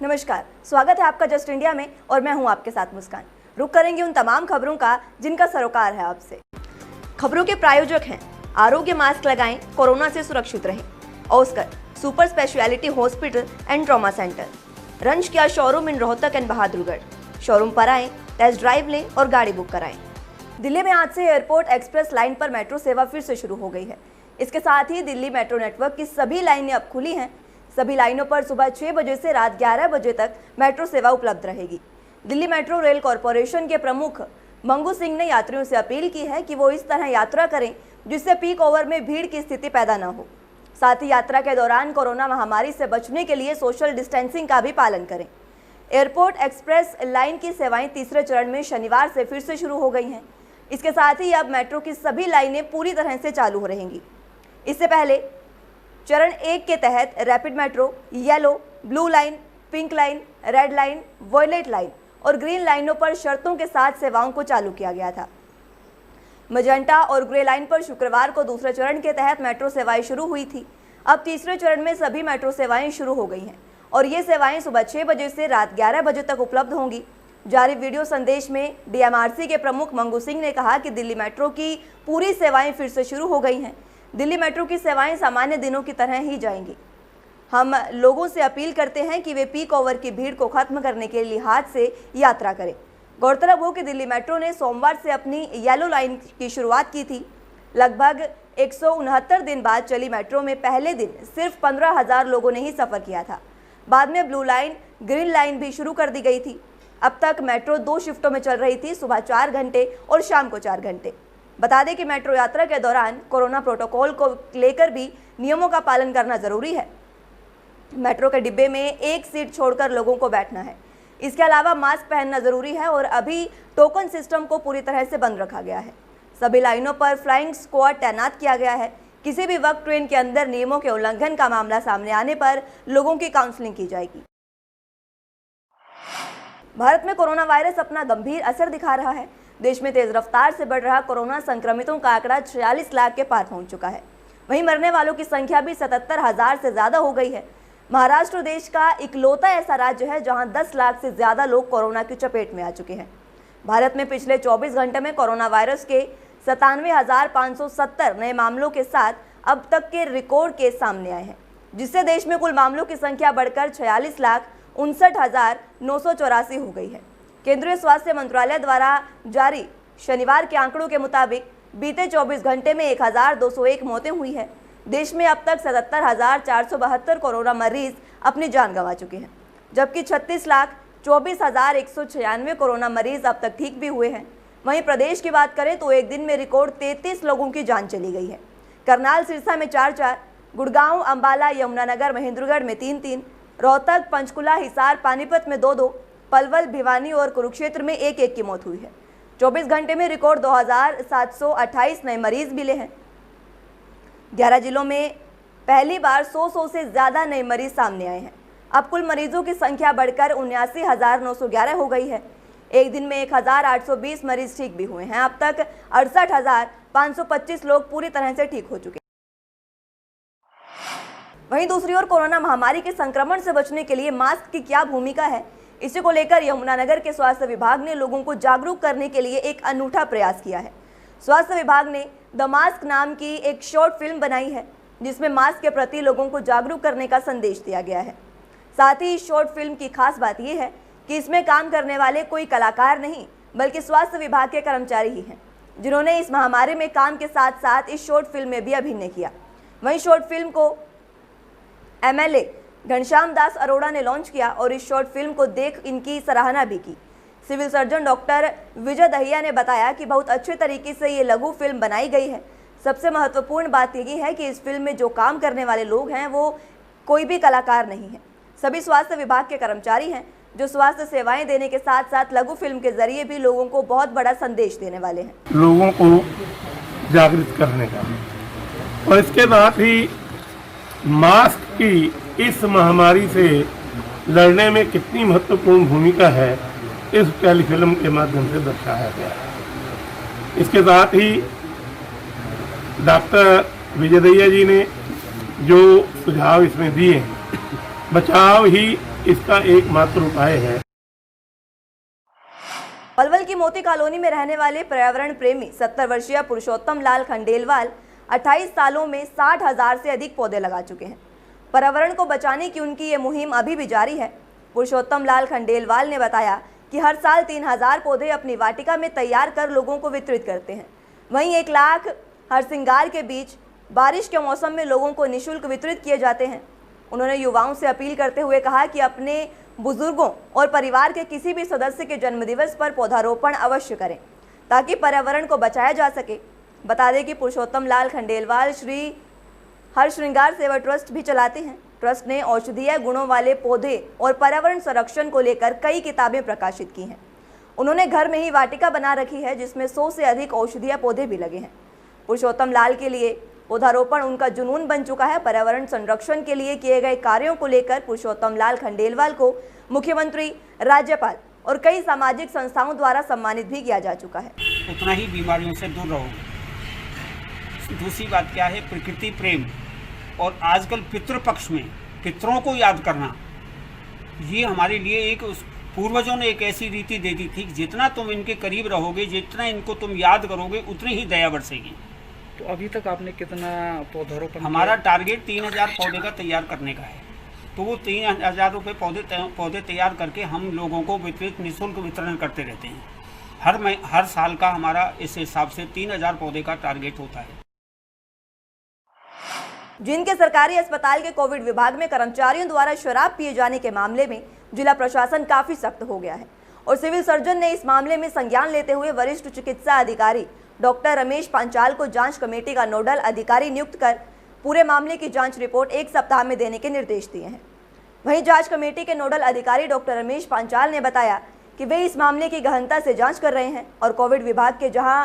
नमस्कार, स्वागत है आपका जस्ट इंडिया में और मैं हूं आपके साथ मुस्कान। रुक करेंगे उन तमाम खबरों का जिनका सरोकार है आपसे। खबरों के प्रायोजक हैं आरोग्य मास्क लगाएं, कोरोना से सुरक्षित रहें। Oscar super speciality hospital and trauma centre, रंज किया showroom in Rohtak and Bahadurgarh. Showroom पर आएं, टेस्ट ड्राइव लें और गाड़ी बुक कराएं। दिल्ली में आज से एयरपोर्ट एक्सप्रेस लाइन पर मेट्रो सेवा फिर से शुरू हो गई है। इसके साथ ही दिल्ली मेट्रो नेटवर्क की सभी लाइनें अब खुली हैं। सभी लाइनों पर सुबह 6 बजे से रात 11 बजे तक मेट्रो सेवा उपलब्ध रहेगी। दिल्ली मेट्रो रेल कॉरपोरेशन के प्रमुख मंगू सिंह ने यात्रियों से अपील की है कि वो इस तरह यात्रा करें जिससे पीक ओवर में भीड़ की स्थिति पैदा न हो। साथ ही यात्रा के दौरान कोरोना महामारी से बचने के लिए सोशल डिस्टेंसिंग का भी पालन करें। एयरपोर्ट एक्सप्रेस लाइन की सेवाएं तीसरे चरण में शनिवार से फिर से शुरू हो गई हैं। इसके साथ ही अब मेट्रो की सभी लाइनें पूरी तरह से चालू हो रहेंगी। इससे पहले चरण 1 के तहत rapid metro, yellow, blue line, pink line, red line, violet line और ग्रीन लाइनों पर शर्तों के साथ सेवाओं को चालू किया गया था। मजेंटा और ग्रे लाइन पर शुक्रवार को दूसरे चरण के तहत मेट्रो सेवाएं शुरू हुई थी। अब तीसरे चरण में सभी मेट्रो सेवाएं शुरू हो गई हैं और ये सेवाएं सुबह 6 बजे से रात 11 बजे तक उपलब्ध होंगी। जारी वीडियो संदेश में डीएमआरसी के प्रमुख मंगू सिंह ने कहा कि दिल्ली मेट्रो की पूरी सेवाएं फिर से शुरू हो गई हैं। दिल्ली मेट्रो की सेवाएं सामान्य दिनों की तरह ही जाएंगी। हम लोगों से अपील करते हैं कि वे पीक ओवर की भीड़ को खत्म करने के लिहाज से यात्रा करें। गौरतलब हो कि दिल्ली मेट्रो ने सोमवार से अपनी येलो लाइन की शुरुआत की थी। लगभग 169 दिन बाद चली मेट्रो में पहले दिन सिर्फ 15,000 लोगों ने ही सफ़र किया था। बाद में ब्लू लाइन, ग्रीन लाइन भी शुरू कर दी गई थी। अब तक मेट्रो 2 शिफ्टों में चल रही थी, सुबह 4 घंटे और शाम को 4 घंटे। बता दें कि मेट्रो यात्रा के दौरान कोरोना प्रोटोकॉल को लेकर भी नियमों का पालन करना जरूरी है। मेट्रो के डिब्बे में एक सीट छोड़कर लोगों को बैठना है। इसके अलावा मास्क पहनना जरूरी है और अभी टोकन सिस्टम को पूरी तरह से बंद रखा गया है। सभी लाइनों पर फ्लाइंग स्क्वाड तैनात किया गया है। किसी भी वक्त ट्रेन के अंदर नियमों के उल्लंघन का मामला सामने आने पर लोगों की काउंसलिंग की जाएगी। भारत में कोरोना वायरस अपना गंभीर असर दिखा रहा है। देश में तेज रफ्तार से बढ़ रहा कोरोना संक्रमितों का आंकड़ा 46 लाख के पार पहुंच चुका है। वहीं मरने वालों की संख्या भी 77,000 से ज्यादा हो गई है। महाराष्ट्र देश का इकलौता ऐसा राज्य है जहां 10 लाख से ज्यादा लोग कोरोना की चपेट में आ चुके हैं। भारत में पिछले 24 घंटे में कोरोना वायरस के 97,570 नए मामलों के साथ अब तक के रिकॉर्ड केस सामने आए हैं, जिससे देश में कुल मामलों की संख्या बढ़कर 46,59,984 हो गई है। केंद्रीय स्वास्थ्य मंत्रालय द्वारा जारी शनिवार के आंकड़ों के मुताबिक बीते 24 घंटे में 1,201 मौतें हुई है। देश में अब तक 77,472 कोरोना मरीज अपनी जान गंवा चुके हैं, जबकि 36,24,196 कोरोना मरीज अब तक ठीक भी हुए हैं। वहीं प्रदेश की बात करें तो एक दिन में रिकॉर्ड 33 लोगों की जान चली गई है। करनाल सिरसा में 4-4, गुड़गांव, अंबाला, यमुनानगर, महेंद्रगढ़ में 3-3, रोहतक, पंचकुला, हिसार, पानीपत में 2-2, पलवल, भिवानी और कुरुक्षेत्र में 1-1 की मौत हुई है। 24 घंटे में रिकॉर्ड 2,728 नए मरीज मिले हैं। 11 जिलों में पहली बार 100 से ज्यादा नए मरीज सामने आए हैं। अब कुल मरीजों की संख्या बढ़कर 79,911 हो गई है। एक दिन में 1,820 मरीज ठीक भी हुए हैं। अब तक 68,525 लोग पूरी तरह से ठीक हो चुके हैं। वहीं दूसरी ओर कोरोना महामारी के संक्रमण से बचने के लिए मास्क की क्या भूमिका है, इसी को लेकर यमुनानगर के स्वास्थ्य विभाग ने लोगों को जागरूक करने के लिए एक अनूठा प्रयास किया है। स्वास्थ्य विभाग ने द मास्क नाम की एक शॉर्ट फिल्म बनाई है, जिसमें मास्क के प्रति लोगों को जागरूक करने का संदेश दिया गया है। साथ ही इस शॉर्ट फिल्म की खास बात यह है कि इसमें काम करने वाले कोई कलाकार नहीं, बल्कि स्वास्थ्य विभाग के कर्मचारी ही हैं, जिन्होंने इस महामारी में काम के साथ साथ इस शॉर्ट फिल्म में भी अभिनय किया। वहीं शॉर्ट फिल्म को MLA घनश्याम दास अरोड़ा ने लॉन्च किया और इस शॉर्ट फिल्म को देख इनकी सराहना भी की। Civil surgeon doctor Vijay Dahiya ने बताया कि बहुत अच्छे तरीके से ये लघु फिल्म बनाई गई है। सबसे महत्वपूर्ण बात यही है कि इस फिल्म में जो काम करने वाले लोग हैं वो कोई भी कलाकार नहीं है, सभी स्वास्थ्य विभाग के कर्मचारी हैं, जो स्वास्थ्य सेवाएं देने के साथ साथ लघु फिल्म के जरिए भी लोगों को बहुत बड़ा संदेश देने वाले हैं। लोगों को जागृत करने का और इसके साथ ही मास्क की इस महामारी से लड़ने में कितनी महत्वपूर्ण भूमिका है इस टेलीफिल्म के माध्यम से दर्शाया गया है। इसके साथ ही डॉक्टर विजय दहिया जी ने जो सुझाव इसमें दिए, बचाव ही इसका एकमात्र उपाय है। पलवल की मोती कॉलोनी में रहने वाले पर्यावरण प्रेमी 70 वर्षीय पुरुषोत्तम लाल खंडेलवाल 28 सालों में 60,000 से अधिक पौधे लगा चुके हैं। पर्यावरण को बचाने की उनकी ये मुहिम अभी भी जारी है। पुरुषोत्तम लाल खंडेलवाल ने बताया कि हर साल 3,000 पौधे अपनी वाटिका में तैयार कर लोगों को वितरित करते हैं। वहीं 1 लाख हरसिंगार के बीच बारिश के मौसम में लोगों को निःशुल्क वितरित किए जाते हैं। उन्होंने युवाओं से अपील करते हुए कहा कि अपने बुजुर्गों और परिवार के किसी भी सदस्य के जन्मदिवस पर पौधारोपण अवश्य करें ताकि पर्यावरण को बचाया जा सके। बता दें कि पुरुषोत्तम लाल खंडेलवाल श्री हरश्रृंगार सेवा ट्रस्ट भी चलाते हैं। ट्रस्ट ने औषधीय गुणों वाले पौधे और पर्यावरण संरक्षण को लेकर कई किताबें प्रकाशित की हैं। उन्होंने घर में ही वाटिका बना रखी है जिसमें 100 से अधिक औषधीय पौधे भी लगे हैं। पुरुषोत्तम लाल के लिए पौधारोपण उनका जुनून बन चुका है। पर्यावरण संरक्षण के लिए किए गए कार्यों को लेकर पुरुषोत्तम लाल खंडेलवाल को मुख्यमंत्री, राज्यपाल और कई सामाजिक संस्थाओं द्वारा सम्मानित भी किया जा चुका है। उतना ही बीमारियों से दूर रहोगे। दूसरी बात क्या है, प्रकृति प्रेम और आजकल पितृपक्ष में पितरों को याद करना, ये हमारे लिए एक पूर्वजों ने एक ऐसी रीति दे दी थी कि जितना तुम इनके करीब रहोगे, जितना इनको तुम याद करोगे, उतनी ही दया बरसेगी। तो अभी तक आपने कितना पौधारोपण? हमारा टारगेट 3,000 पौधे का तैयार करने का है। तो वो 3,000 रुपये पौधे तैयार करके हम लोगों को निःशुल्क वितरण करते रहते हैं। हर साल का हमारा इस हिसाब से 3,000 पौधे का टारगेट होता है। जिनके सरकारी अस्पताल के कोविड विभाग में कर्मचारियों द्वारा शराब पिए जाने के मामले में जिला प्रशासन काफी सख्त हो गया है और सिविल सर्जन ने इस मामले में संज्ञान लेते हुए वरिष्ठ चिकित्सा अधिकारी डॉक्टर रमेश पांचाल को जांच कमेटी का नोडल अधिकारी नियुक्त कर पूरे मामले की जांच रिपोर्ट 1 सप्ताह में देने के निर्देश दिए हैं। वहीं जांच कमेटी के नोडल अधिकारी डॉक्टर रमेश पांचाल ने बताया कि वे इस मामले की गहनता से जांच कर रहे हैं और कोविड विभाग के जहां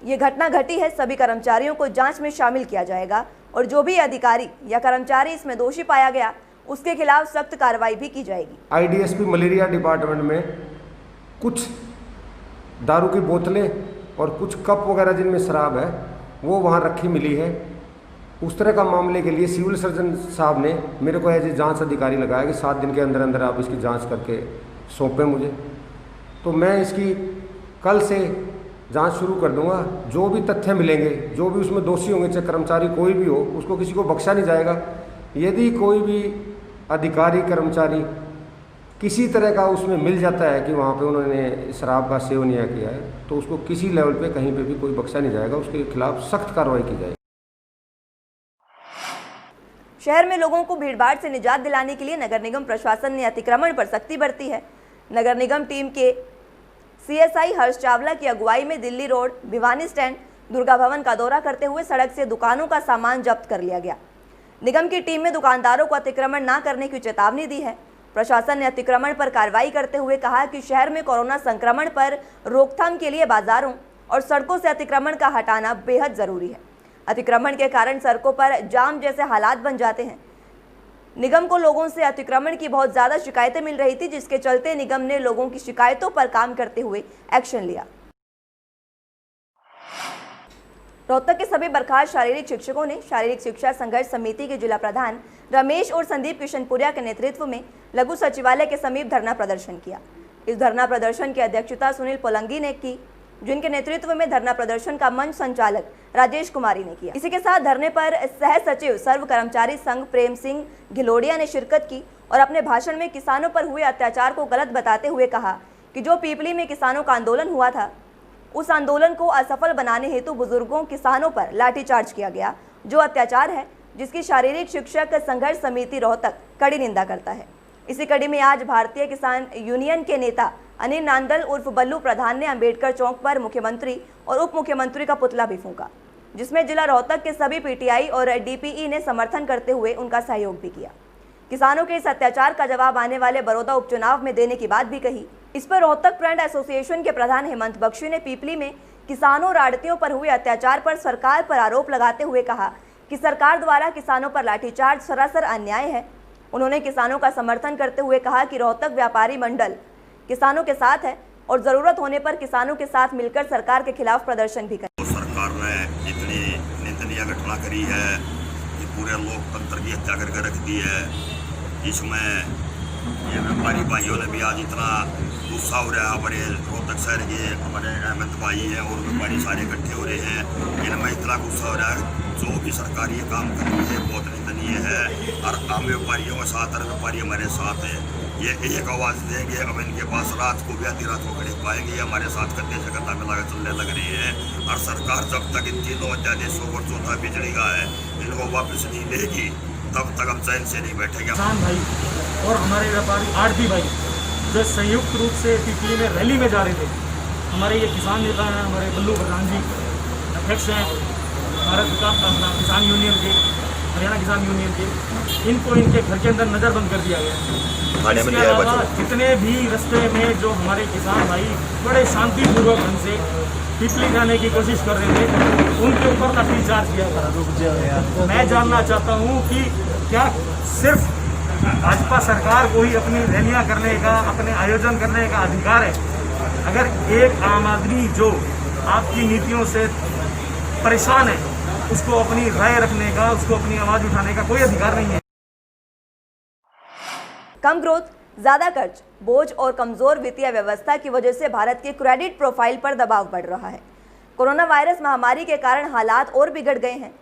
ये घटना घटी है सभी कर्मचारियों को जांच में शामिल किया जाएगा और जो भी अधिकारी या कर्मचारी इसमें दोषी पाया गया उसके खिलाफ सख्त कार्रवाई भी की जाएगी। IDSP मलेरिया डिपार्टमेंट में कुछ दारू की बोतलें और कुछ कप वगैरह जिनमें शराब है वो वहाँ रखी मिली है। उस तरह का मामले के लिए सिविल सर्जन साहब ने मेरे को एज ए जाँच अधिकारी लगाया कि 7 दिन के अंदर अंदर आप इसकी जांच करके सौंपें मुझे। तो मैं इसकी कल से जांच शुरू कर दूंगा। जो भी तथ्य मिलेंगे, जो भी उसमें दोषी होंगे, चाहे कर्मचारी कोई भी हो, उसको किसी को बख्शा नहीं जाएगा। यदि कोई भी अधिकारी कर्मचारी किसी तरह का उसमें मिल जाता है कि वहाँ पे उन्होंने शराब का सेवन या किया है तो उसको किसी लेवल पे कहीं पे भी कोई बख्शा नहीं जाएगा, उसके खिलाफ सख्त कार्रवाई की जाएगी। शहर में लोगों को भीड़भाड़ से निजात दिलाने के लिए नगर निगम प्रशासन ने अतिक्रमण पर सख्ती बरती है। नगर निगम टीम के CSI हर्ष चावला की अगुवाई में दिल्ली रोड, भिवानी स्टैंड, दुर्गा भवन का दौरा करते हुए सड़क से दुकानों का सामान जब्त कर लिया गया। निगम की टीम में दुकानदारों को अतिक्रमण न करने की चेतावनी दी है। प्रशासन ने अतिक्रमण पर कार्रवाई करते हुए कहा कि शहर में कोरोना संक्रमण पर रोकथाम के लिए बाजारों और सड़कों से अतिक्रमण का हटाना बेहद जरूरी है। अतिक्रमण के कारण सड़कों पर जाम जैसे हालात बन जाते हैं। निगम को लोगों से अतिक्रमण की बहुत ज्यादा शिकायतें मिल रही थी, जिसके चलते निगम ने लोगों की शिकायतों पर काम करते हुए एक्शन लिया। रोहतक के सभी बर्खास्त शारीरिक शिक्षकों ने शारीरिक शिक्षा संघर्ष समिति के जिला प्रधान रमेश और संदीप किशनपुरिया के नेतृत्व में लघु सचिवालय के समीप धरना प्रदर्शन किया। इस धरना प्रदर्शन की अध्यक्षता सुनील पोलंगी ने की, जिनके नेतृत्व में धरना प्रदर्शन का मंच संचालक राजेश कुमारी ने किया। इसी के साथ धरने पर सह सचिव सर्व कर्मचारी संघ प्रेम सिंह घिलोड़िया ने शिरकत की और अपने भाषण में किसानों पर हुए अत्याचार को गलत बताते हुए कहा कि जो पीपली में किसानों का आंदोलन हुआ था, उस आंदोलन को असफल बनाने हेतु बुजुर्गों किसानों पर लाठीचार्ज किया गया, जो अत्याचार है, जिसकी शारीरिक शिक्षक संघर्ष समिति रोहतक कड़ी निंदा करता है। इसी कड़ी में आज भारतीय किसान यूनियन के नेता अनिल नांदल उर्फ बल्लू प्रधान ने अंबेडकर चौक पर मुख्यमंत्री और उप मुख्यमंत्री का पुतला भी फूंका, जिसमें जिला रोहतक के सभी PTI और DPE ने समर्थन करते हुए उनका सहयोग भी किया। किसानों के इस अत्याचार का जवाब आने वाले बड़ौदा उपचुनाव में देने की बात भी कही। इस पर रोहतक फ्रंट एसोसिएशन के प्रधान हेमंत बख्शी ने पीपली में किसानों और आड़तियों पर हुए अत्याचार पर सरकार पर आरोप लगाते हुए कहा कि सरकार द्वारा किसानों पर लाठीचार्ज सरासर अन्याय है। उन्होंने किसानों का समर्थन करते हुए कहा कि रोहतक व्यापारी मंडल किसानों के साथ है और जरूरत होने पर किसानों के साथ मिलकर सरकार के खिलाफ प्रदर्शन भी करें। सरकार ने इतनी निंदनीय घटना करी है कि पूरे लोकतंत्र की हत्या करके रख दी है। इसमें ये व्यापारी भाइयों ने भी आज इतना गुस्सा हो रहा है। हमारे रोहतक शहर के हमारे अहमद भाई हैं और व्यापारी सारे इकट्ठे हो रहे हैं, इनमें इतना गुस्सा हो रहा है। जो भी सरकार ये काम कर रही है बहुत निंदनीय है और हम व्यापारियों के साथ और व्यापारी हमारे साथ हैं। ये एक आवाज़ देंगे, हम इनके पास रात को भी आधी रात को खड़े पाएंगे, ये हमारे साथ कत्ते से कत्ता मिला कर चलने लग रही है। और सरकार जब तक इन तीनों अध्यादेशों और चौथा बिजली का है इनको वापस नहीं लेगी तब तक हम चैन से नहीं बैठेंगे। किसान भाई और हमारे व्यापारी आढ़ती भाई जो संयुक्त रूप से पीपली में रैली में जा रहे थे, हमारे ये किसान नेता हैं, हमारे बल्लू प्रधान जी अध्यक्ष हैं भारत किसान यूनियन के, हरियाणा किसान यूनियन के, इनको इनके घर के अंदर नज़रबंद कर दिया गया। इसके अलावा जितने भी रास्ते में जो हमारे किसान भाई बड़े शांतिपूर्वक ढंग से पीपली जाने की कोशिश कर रहे थे उनके ऊपर लाठीचार्ज किया था। मैं जानना चाहता हूँ कि क्या सिर्फ भाजपा सरकार को ही अपनी रैलियां करने का, अपने आयोजन करने का अधिकार है? अगर एक आम आदमी जो आपकी नीतियों से परेशान है उसको अपनी राय रखने का, उसको अपनी आवाज उठाने का कोई अधिकार नहीं है। कम ग्रोथ, ज्यादा कर्ज, बोझ और कमजोर वित्तीय व्यवस्था की वजह से भारत के क्रेडिट प्रोफाइल पर दबाव बढ़ रहा है। कोरोना वायरस महामारी के कारण हालात और बिगड़ गए हैं।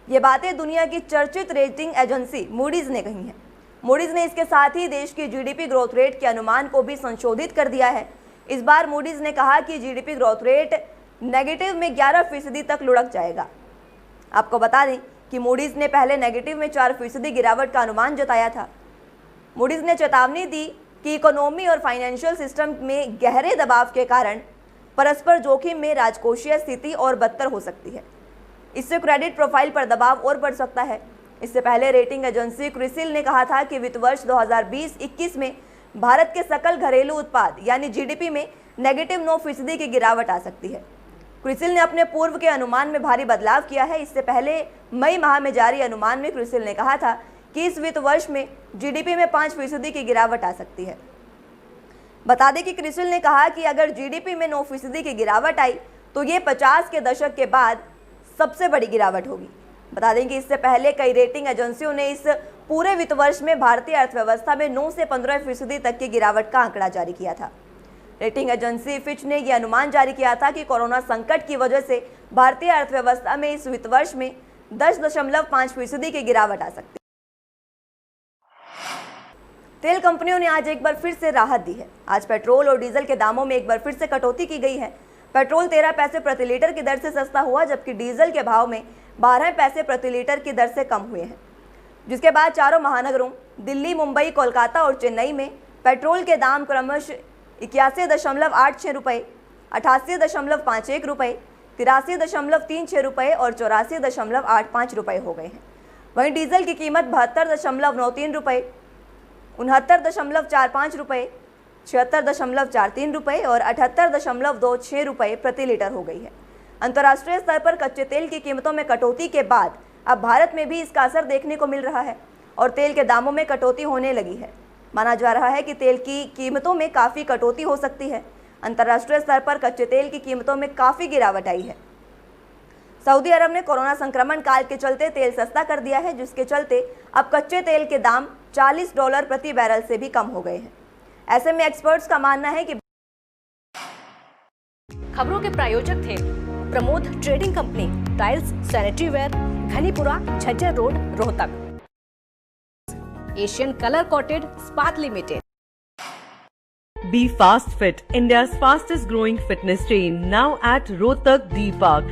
ये बातें दुनिया की चर्चित रेटिंग एजेंसी मूडीज ने कही हैं। मूडीज ने इसके साथ ही देश की जीडीपी ग्रोथ रेट के अनुमान को भी संशोधित कर दिया है। इस बार मूडीज ने कहा कि जीडीपी ग्रोथ रेट नेगेटिव में 11% तक लुढ़क जाएगा। आपको बता दें कि मूडीज ने पहले नेगेटिव में 4% गिरावट का अनुमान जताया था। मूडीज ने चेतावनी दी कि इकोनॉमी और फाइनेंशियल सिस्टम में गहरे दबाव के कारण परस्पर जोखिम में राजकोषीय स्थिति और बदतर हो सकती है। इससे क्रेडिट प्रोफाइल पर दबाव और बढ़ सकता है। इससे पहले रेटिंग एजेंसी क्रिसिल ने कहा था कि वित्त वर्ष 2020-21 में भारत के सकल घरेलू उत्पाद यानी जीडीपी में नेगेटिव 9% की गिरावट आ सकती है। क्रिसिल ने अपने पूर्व के अनुमान में भारी बदलाव किया है। इससे पहले मई माह में जारी अनुमान में क्रिसिल ने कहा था कि इस वित्त वर्ष में जीडीपी में 5% की गिरावट आ सकती है। बता दें कि क्रिसिल ने कहा कि अगर जीडीपी में 9% की गिरावट आई तो ये 50 के दशक के बाद सबसे बड़ी गिरावट होगी। बता दें कि इससे पहले कई रेटिंग एजेंसियों ने इस पूरे वित्त वर्ष में भारतीय अर्थव्यवस्था में 9 से 15% तक की गिरावट का आंकड़ा जारी किया था। रेटिंग एजेंसी फिच ने यह अनुमान जारी किया था कि कोरोना संकट की वजह से भारतीय अर्थव्यवस्था में इस वित्त वर्ष में 10.5% की गिरावट आ सकती है। तेल कंपनियों ने आज एक बार फिर से राहत दी है। आज पेट्रोल और डीजल के दामों में एक बार फिर से कटौती की गई है। पेट्रोल 13 पैसे प्रति लीटर की दर से सस्ता हुआ, जबकि डीजल के भाव में 12 पैसे प्रति लीटर की दर से कम हुए हैं। जिसके बाद चारों महानगरों दिल्ली, मुंबई, कोलकाता और चेन्नई में पेट्रोल के दाम क्रमशः 81.86 रुपये, 88.51 रुपये, 83.36 रुपये और 84.85 रुपये हो गए हैं। वहीं डीजल की कीमत 72.93 रुपये, 69.45 रुपये, 76.43 रुपये और 78.26 रुपये प्रति लीटर हो गई है। अंतर्राष्ट्रीय स्तर पर कच्चे तेल की कीमतों में कटौती के बाद अब भारत में भी इसका असर देखने को मिल रहा है और तेल के दामों में कटौती होने लगी है। माना जा रहा है कि तेल की कीमतों में काफ़ी कटौती हो सकती है। अंतर्राष्ट्रीय स्तर पर कच्चे तेल की कीमतों में काफ़ी गिरावट आई है। सऊदी अरब ने कोरोना संक्रमण काल के चलते तेल सस्ता कर दिया है, जिसके चलते अब कच्चे तेल के दाम $40 प्रति बैरल से भी कम हो गए हैं। ऐसे में एक्सपर्ट्स का मानना है कि खबरों के प्रायोजक थे Pramod trading company, tiles, sanitary ware, Ghanipura, Jhajjar road, Rohtak. Asian colour coated Ispat limited. Be Fast Fit, India's fastest growing fitness chain, now at Rohtak D Park.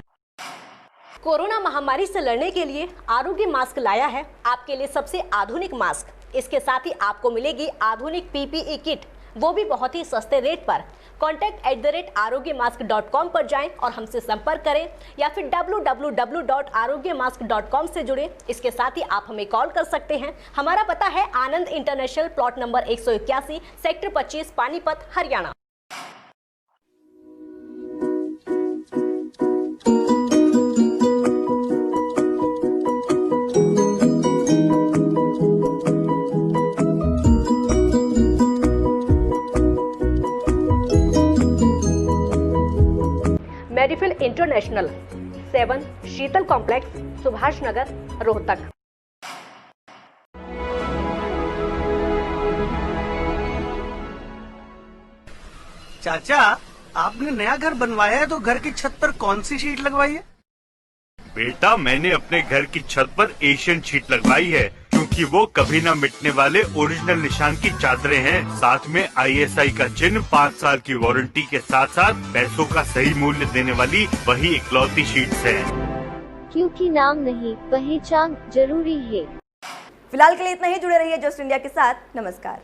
Corona महामारी से लड़ने के लिए आरोग्य मास्क लाया है आपके लिए सबसे आधुनिक मास्क। इसके साथ ही आपको मिलेगी आधुनिक पीपीई किट, वो भी बहुत ही सस्ते रेट पर। contact@arogyamask.com पर जाएं और हमसे संपर्क करें या फिर www.arogyamask.com से जुड़ें। इसके साथ ही आप हमें कॉल कर सकते हैं। हमारा पता है Anand international, plot number 181, sector 25, Panipat, Haryana. Medifil international, 7 Sheetal complex, Subhash Nagar, Rohtak. चाचा, आपने नया घर बनवाया है तो घर की छत पर कौन सी शीट लगवाई है? बेटा, मैंने अपने घर की छत पर एशियन शीट लगवाई है, क्योंकि वो कभी न मिटने वाले ओरिजिनल निशान की चादरें हैं। साथ में ISI का चिन्ह, 5 साल की वारंटी के साथ साथ पैसों का सही मूल्य देने वाली वही इकलौती शीट्स हैं। क्योंकि नाम नहीं, पहचान जरूरी है। फिलहाल के लिए इतना ही। जुड़े रहिए जस्ट इंडिया के साथ। नमस्कार।